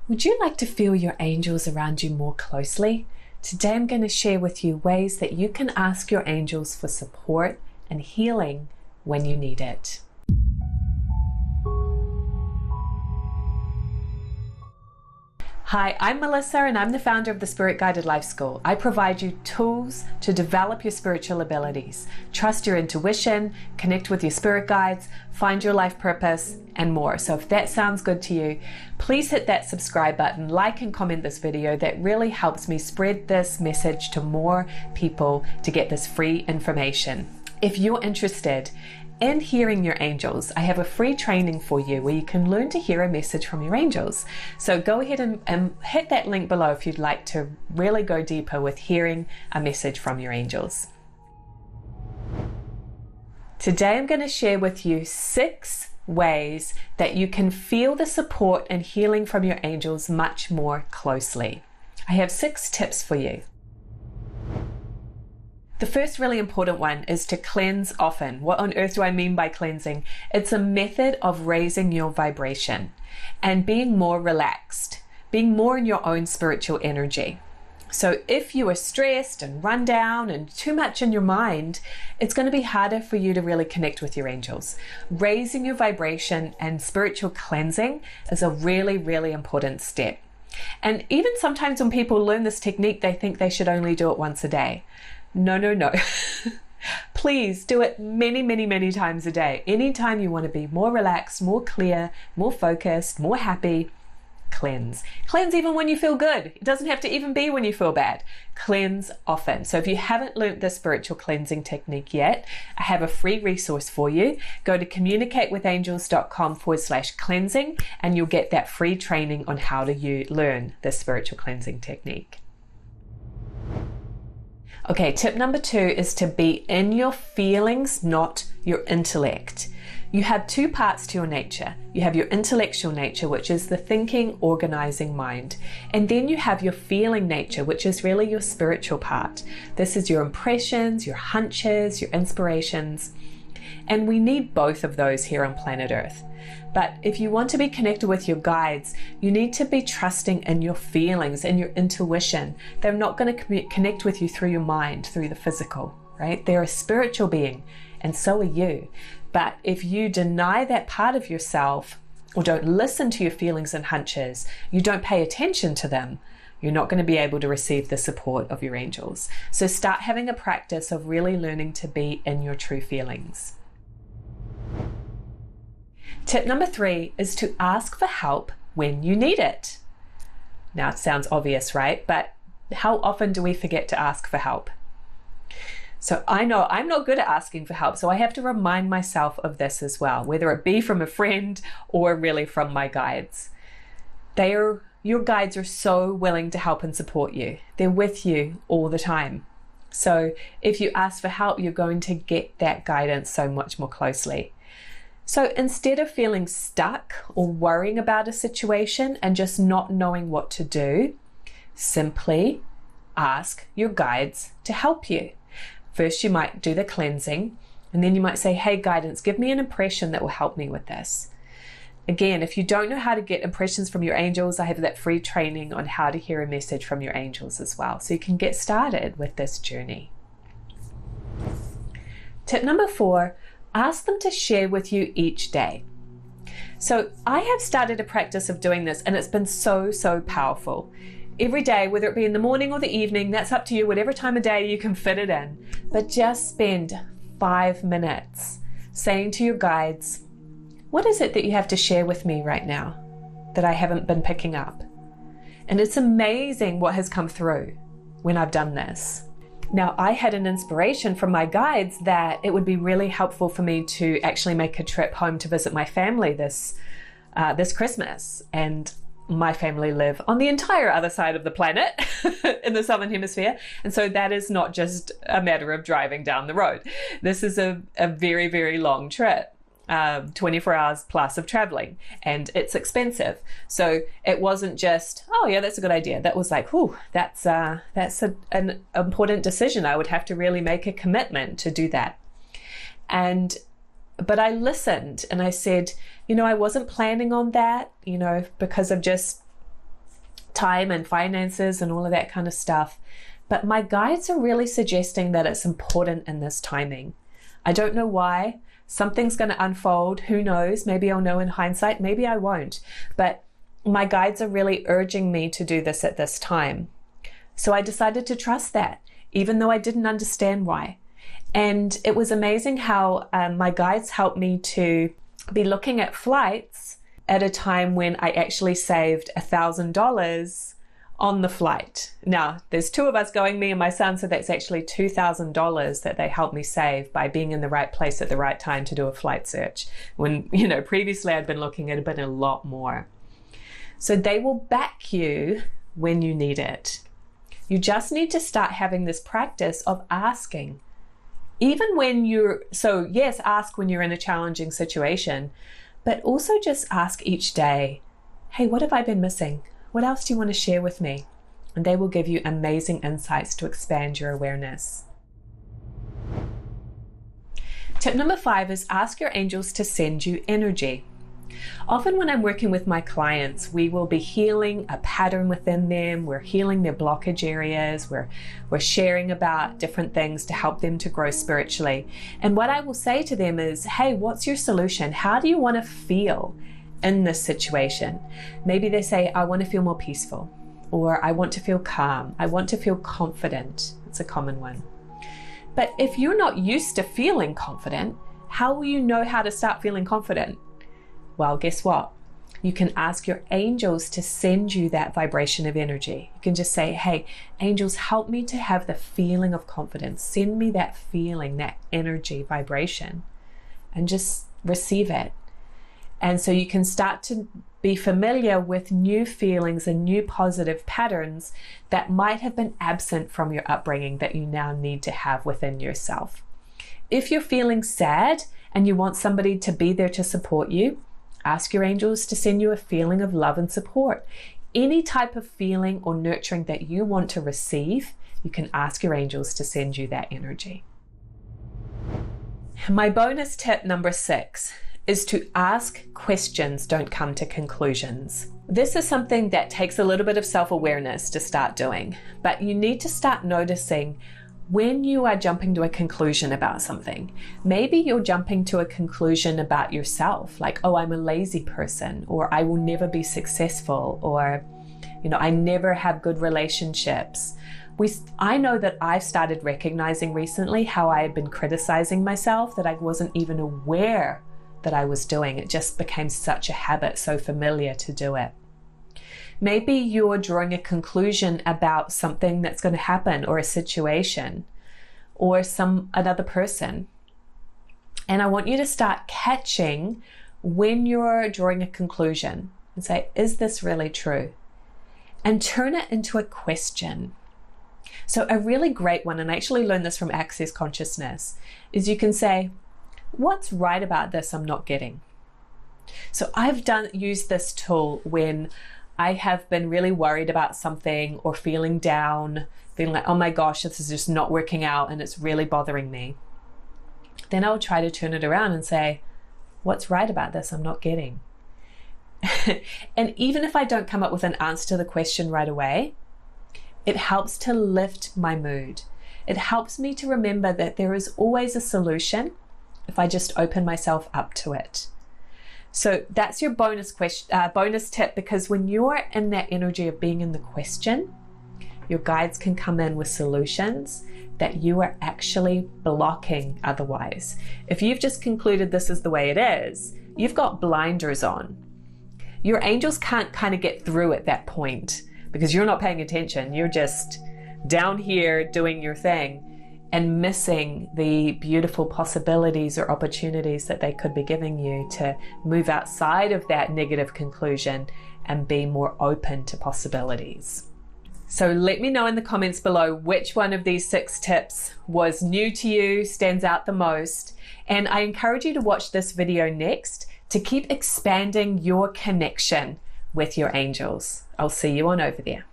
Would you like to feel your angels around you more closely? Today I'm going to share with you ways that you can ask your angels for support and healing when you need it. Hi, I'm Melissa and I'm the founder of the Spirit Guided Life School. I provide you tools to develop your spiritual abilities, trust your intuition, connect with your spirit guides, find your life purpose, and more. So if that sounds good to you, please hit that subscribe button, like and comment this video. That really helps me spread this message to more people to get this free information. If you're interested in hearing your angels, I have a free training for you where you can learn to hear a message from your angels. So go ahead and hit that link below if you'd like to really go deeper with hearing a message from your angels. Today I'm going to share with you 6 ways that you can feel the support and healing from your angels much more closely. I have 6 tips for you. The first really important one is to cleanse often. What on earth do I mean by cleansing? It's a method of raising your vibration and being more relaxed, being more in your own spiritual energy. So if you are stressed and run down and too much in your mind, it's going to be harder for you to really connect with your angels. Raising your vibration and spiritual cleansing is a really, really important step. And even sometimes when people learn this technique, they think they should only do it once a day. No. Please do it many, many, many times a day. Anytime you want to be more relaxed, more clear, more focused, more happy, cleanse. Cleanse even when you feel good. It doesn't have to even be when you feel bad. Cleanse often. So if you haven't learned this spiritual cleansing technique yet, I have a free resource for you. Go to communicatewithangels.com/cleansing and you'll get that free training on how to learn this spiritual cleansing technique. Okay, tip number 2 is to be in your feelings, not your intellect. You have 2 parts to your nature. You have your intellectual nature, which is the thinking, organizing mind. And then you have your feeling nature, which is really your spiritual part. This is your impressions, your hunches, your inspirations. And we need both of those here on planet Earth. But if you want to be connected with your guides, you need to be trusting in your feelings and your intuition. They're not going to connect with you through your mind, through the physical, right? They're a spiritual being, and so are you. But if you deny that part of yourself or don't listen to your feelings and hunches, you don't pay attention to them, you're not going to be able to receive the support of your angels. So start having a practice of really learning to be in your true feelings. Tip number 3 is to ask for help when you need it. Now it sounds obvious, right? But how often do we forget to ask for help? So I know I'm not good at asking for help, so I have to remind myself of this as well, whether it be from a friend or really from my guides. Your guides are so willing to help and support you. They're with you all the time. So if you ask for help, you're going to get that guidance so much more closely. So instead of feeling stuck or worrying about a situation and just not knowing what to do, simply ask your guides to help you. First, you might do the cleansing, and then you might say, hey, guidance, give me an impression that will help me with this. Again, if you don't know how to get impressions from your angels, I have that free training on how to hear a message from your angels as well. So you can get started with this journey. Tip number 4, ask them to share with you each day. So I have started a practice of doing this, and it's been so powerful. Every day, whether it be in the morning or the evening, that's up to you, whatever time of day you can fit it in. But just spend 5 minutes saying to your guides, what is it that you have to share with me right now that I haven't been picking up? And it's amazing what has come through when I've done this. Now, I had an inspiration from my guides that it would be really helpful for me to actually make a trip home to visit my family this Christmas. And my family live on the entire other side of the planet in the Southern Hemisphere. And so that is not just a matter of driving down the road. This is a very, very long trip. 24 hours plus of traveling, and it's expensive. So it wasn't just, oh yeah, that's a good idea. That was like, whew, that's an important decision. I would have to really make a commitment to do that. But I listened and I said, I wasn't planning on that, because of just time and finances and all of that kind of stuff. But my guides are really suggesting that it's important in this timing. I don't know why. Something's going to unfold. Who knows? Maybe I'll know in hindsight. Maybe I won't. But my guides are really urging me to do this at this time. So I decided to trust that, even though I didn't understand why. And it was amazing how my guides helped me to be looking at flights at a time when I actually saved $1,000 on the flight. Now, there's two of us going, me and my son, so that's actually $2,000 that they helped me save by being in the right place at the right time to do a flight search. When, previously I'd been looking at a lot more. So they will back you when you need it. You just need to start having this practice of asking. Even when yes, ask when you're in a challenging situation, but also just ask each day, hey, what have I been missing? What else do you want to share with me? And they will give you amazing insights to expand your awareness. Tip number 5 is ask your angels to send you energy. Often when I'm working with my clients, we will be healing a pattern within them. We're healing their blockage areas. We're sharing about different things to help them to grow spiritually. And what I will say to them is, hey, what's your solution? How do you want to feel in this situation? Maybe they say, I want to feel more peaceful, or I want to feel calm. I want to feel confident. It's a common one. But if you're not used to feeling confident, how will you know how to start feeling confident? Well, guess what? You can ask your angels to send you that vibration of energy. You can just say, hey, angels, help me to have the feeling of confidence. Send me that feeling, that energy vibration, and just receive it. And so you can start to be familiar with new feelings and new positive patterns that might have been absent from your upbringing that you now need to have within yourself. If you're feeling sad and you want somebody to be there to support you, ask your angels to send you a feeling of love and support. Any type of feeling or nurturing that you want to receive, you can ask your angels to send you that energy. My bonus tip number 6 is to ask questions, don't come to conclusions. This is something that takes a little bit of self-awareness to start doing, but you need to start noticing when you are jumping to a conclusion about something. Maybe you're jumping to a conclusion about yourself, like, oh, I'm a lazy person, or I will never be successful, or, I never have good relationships. I know that I've started recognizing recently how I had been criticizing myself that I wasn't even aware that I was doing. It just became such a habit, so familiar to do it. Maybe you're drawing a conclusion about something that's going to happen, or a situation, or another person. And I want you to start catching when you're drawing a conclusion and say, is this really true? And turn it into a question. So a really great one, and I actually learned this from Access Consciousness, is you can say, what's right about this I'm not getting? So I've used this tool when I have been really worried about something, or feeling down, feeling like, oh my gosh, this is just not working out and it's really bothering me. Then I'll try to turn it around and say, what's right about this I'm not getting? And even if I don't come up with an answer to the question right away, it helps to lift my mood. It helps me to remember that there is always a solution if I just open myself up to it. So that's your bonus tip, because when you're in that energy of being in the question, your guides can come in with solutions that you are actually blocking otherwise. If you've just concluded this is the way it is, you've got blinders on. Your angels can't kind of get through at that point because you're not paying attention. You're just down here doing your thing and missing the beautiful possibilities or opportunities that they could be giving you to move outside of that negative conclusion and be more open to possibilities. So let me know in the comments below which one of these 6 tips was new to you, stands out the most, and I encourage you to watch this video next to keep expanding your connection with your angels. I'll see you on over there.